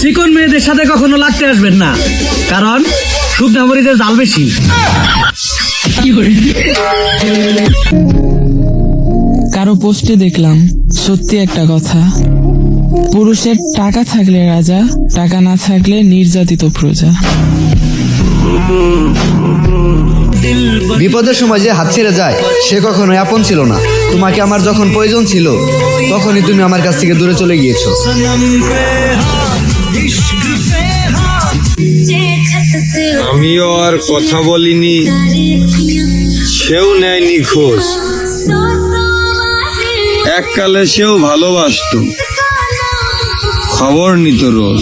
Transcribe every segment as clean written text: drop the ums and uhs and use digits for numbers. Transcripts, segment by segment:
চিকন মেয়েদের সাথে কখনো লাগতে আসবেন না, কারণ শুকনা মরিচের জাল বেশি। কারো পোস্টে দেখলাম সত্যি একটা কথা, পুরুষের টাকা থাকলে রাজা, টাকা না থাকলে নির্যাতিত প্রজা। বিপদের সময় যে হাত ছেড়ে যায় সে কখনোই আপন ছিল না। তোমাকে আমার যখন প্রয়োজন ছিল তখনই তুমি আমার কাছ থেকে দূরে চলে গিয়েছো। আমিও আর কথা বলিনি, সেও নেয়নি খোঁজ। এককালে সেও ভালোবাসতো, খবর নিত রোজ।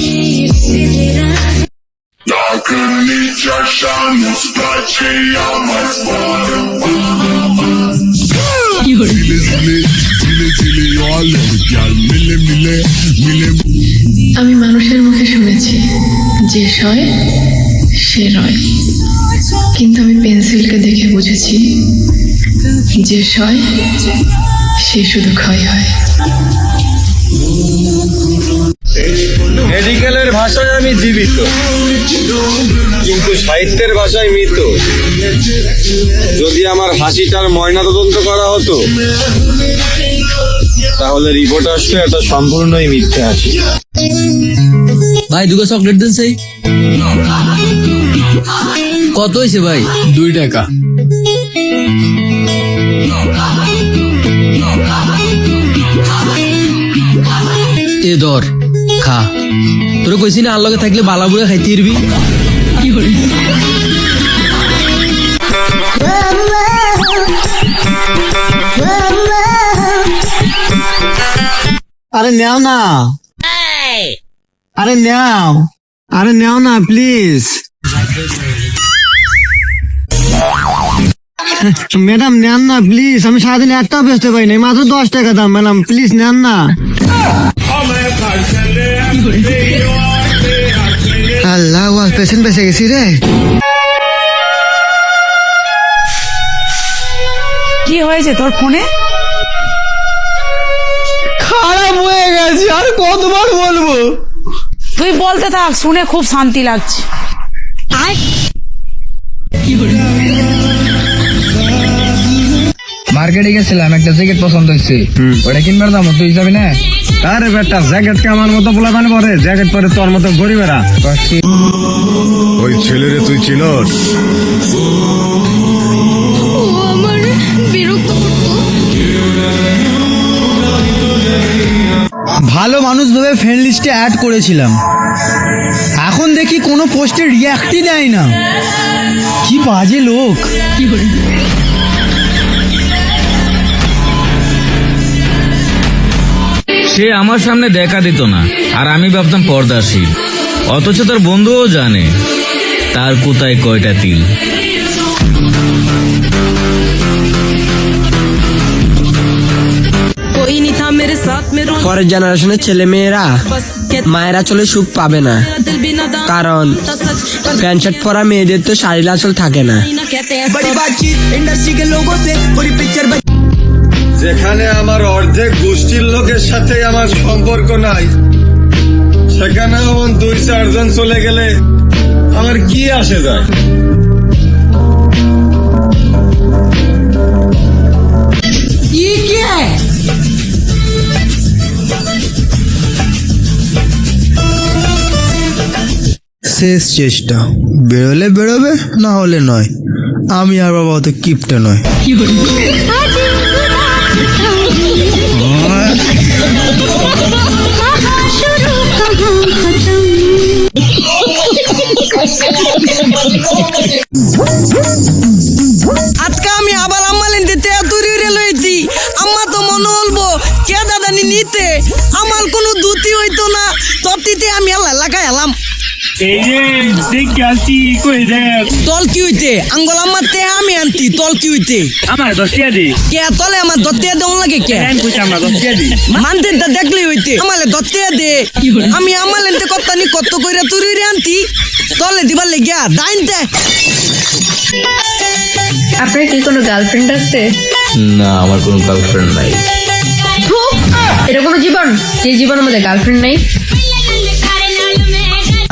আমি মানুষের মুখে শুনেছি যে সয় সে রয়, কিন্তু আমি পেন্সিলকে দেখে বুঝেছি যে সয় সে শুধু ক্ষয় হয়। মেডিকেলের ভাষায় আমি জীবিত, কিন্তু সাহিত্যের ভাষায় মৃত। যদি আমার হাসিটার ময়নাতদন্ত করা হতো তাহলে রিপোর্ট আসতো এটা সম্পূর্ণই মিথ্যে হাসি। ভাই দুটো চকলেট দেন। সেই কত হয়েছে ভাই? 2 টাকা। এ ধর খা, তোর কইছি না আল্লগে থাকলে বালা বুড়ে খাইতে ইরবি। আরে নেও না, আরে নেও, আরে নেও না প্লিজ। ম্যাডাম নেন না প্লিজ, আমি সারাদিন একটাও বেচতে পারি না, মাত্র 10 টাকা দাম। ম্যাডাম প্লিজ নেন না। আল্লাহ, পেশেন্ট বেঁচে গেছি রে। কি হয়েছে তোর ফোনে? খারাপ হয়ে গেছে, আর কতবার বলবো? তুই বলতে থাক, শুনে খুব শান্তি লাগছে। মার্কেটে গেছিলাম, একটা জ্যাকেট পছন্দ হয়েছে, ওটা কিনবার দাম তুই যাবি না? আরে বেটা, জ্যাকেট কে আমার মতো পোলা পানি পরে? জ্যাকেট পরে তোর মতো গরিবেরা। ওই ছেলেরে তুই চিনস? ভালো মানুষ ভেবে ফ্রেন্ড লিস্টে অ্যাড করেছিলাম, এখন দেখি কোনো পোস্টে রিয়াক্টই দেয় না। কি বাজে লোক। সে আমার সামনে দেখা দিত না, আর আমি ভাবতাম পর্দাশীল, অথচ তার বন্ধুও জানে তার কোথায় কয়টা তিল। পরের জেনারেশনের ছেলে মেয়েরা মায়েরা চলে সুখ পাবে না, কারণ প্যান্ট শার্ট পরা মেয়েদের তো শাড়ির আঁচল থাকে না। যেখানে আমার অর্ধেক গোষ্ঠীর লোকের সাথে আমার সম্পর্ক নাই, সেখানে আমার 2-4 জন চলে গেলে আমার কি আসে যায়? শেষ চেষ্টা, বেরোলে বেরোবে, না হলে নয়। আমি আর বাবা অত কিপটে নয়। আজকে আমি আবার আম্মালেন দিতে তুরি রে লইছি। আম্মা তো মনে হলবো কে দাদানি নিতে, আমার কোনো দুতি হইতো না, ততিতে আমি আল্লাহ লাগাই এলাম। তল কি হইতে আঙ্গল আমার তে আমি আনতি, তল কি হইতে আমার 10 টাকা দি। কে তলে আমার 10 টাকা দেওয়া লাগে কে? আমরা 10 টাকা দি। মানতে তা দেখলেই হইতে আমালে 10 টাকা দে। আমি আমালেনতে কত্তানি কত কইরা তুরি রে আনতি, তলে দিবার লাগিয়া দাইনতে। আপনার কি কোনো গার্লফ্রেন্ড আছে? না, আমার কোনো গার্লফ্রেন্ড নাই। এটা কোনো জীবন? যে জীবন আমাদের গার্লফ্রেন্ড নাই।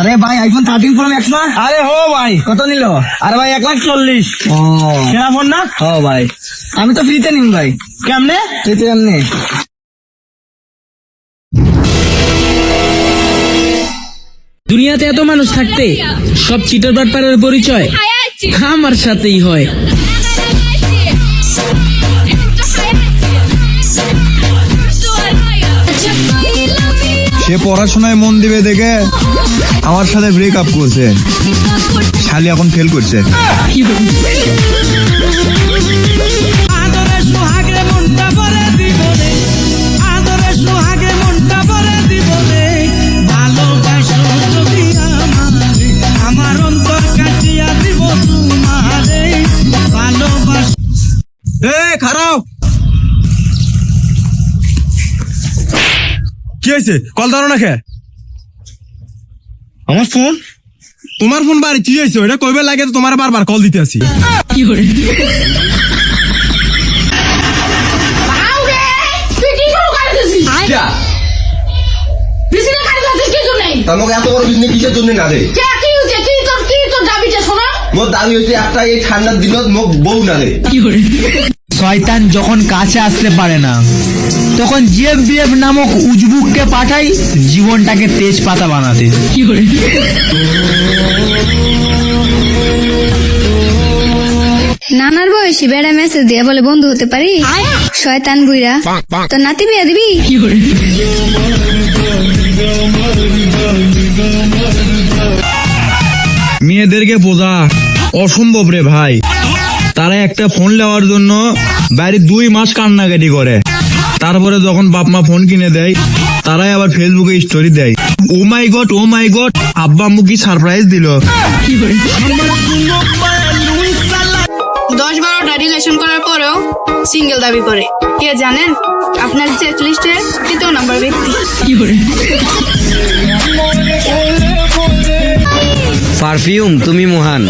আরে ভাই আইফোন 13 প্রো ম্যাক্স না? আরে হো ভাই, কত নিল? আরে ভাই 1,40,000। ও কেনা ফোন না? ও ভাই, আমি তো ফ্রিতে নিম ভাই। কেমনে? ফ্রিতে এমনি। দুনিয়াতে এত মানুষ থাকতে সব চিটার বাটপারের পরিচয় আমার সাথেই হয়। সে পড়াশোনায় মন দিবে দেখে আমার সাথে ব্রেকআপ করছে, শালি এখন ফেল করছে। খারাপ কি হয়েছে? কল ধরো না খে? আমার ফোন? তোমার ফোন বাড়ি কি হয়েছে? ওইটা কইবে লাগে তো তোমার বারবার কল দিতে আসি। তোমাকে এত বড় বিজনেস কিসের জন্য না রে? মোর দাবি হচ্ছে একটা, এই ঠান্ডার দিনত মোক বউ না রে। শয়তান যখন কাছে আসতে পারে না তখন জিএফবিএফ নামক উজবুককে পাঠাই জীবনটাকে তেজপাতা বানাতে। নানার বয়সী বেড়া মেসেজ দিয়ে বলে বন্ধু হতে পারি? শয়তান বুইরা, তো নাতি বিয়া দিবি? মেয়েদেরকে বোঝা অসম্ভব রে ভাই। তারা একটা ফোন নেওয়ার জন্য বাইরে 2 মাস কান্নাকাটি করে, তারপরে যখন বাপ মা ফোন কিনে দেয় তারাই আবার ফেসবুকে স্টোরি দেয়, ও মাই গড ও মাই গড আব্বা আম্মু কি সারপ্রাইজ দিল। 10-12টা রিলেশন করার পরেও সিঙ্গেল দাবি করে। কে জানেন আপনার চেক লিস্টে 3য় নাম্বার ব্যক্তি। পারফিউম তুমি মহান,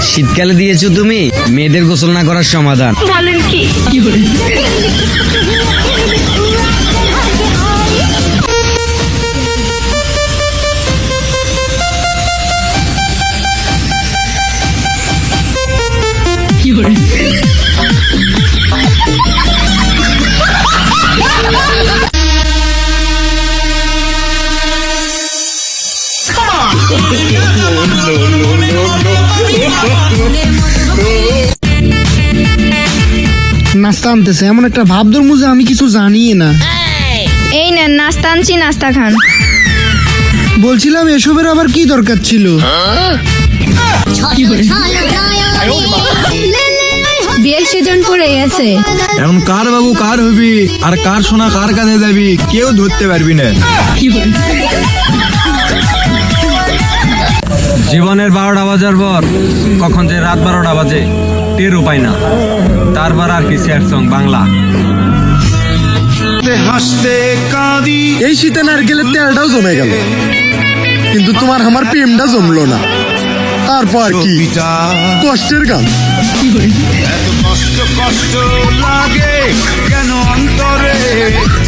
শীতকালে দিয়েছো তুমি মেয়েদের গোসল না করার সমাধান। বলেন কি? নাস্তা আনতেছে, এমন একটা ভাব ধরমু যে আমি কিছু জানি না। এই নেন নাস্তা আনছি, নাস্তা খান। বলছিলাম এসবের আবার কি দরকার ছিল? বিয়ের সিজন পড়ে গেছে, এখন কার বাবু কার হবি আর কার সোনা কার কাছে যাবি কেউ ধরতে পারবি না। জীবনের 12টা বাজার পর কখন যে রাত 12টা বাজে টেরও পাই না। তারপর আর কি স্যাড সং বাংলা। এই শীতে নারকেলের তেলটাও জমে গেল, কিন্তু তোমার আমার প্রেমটা জমলো না। তারপর কি কষ্টের গান। কষ্ট লাগে কেন অন্তরে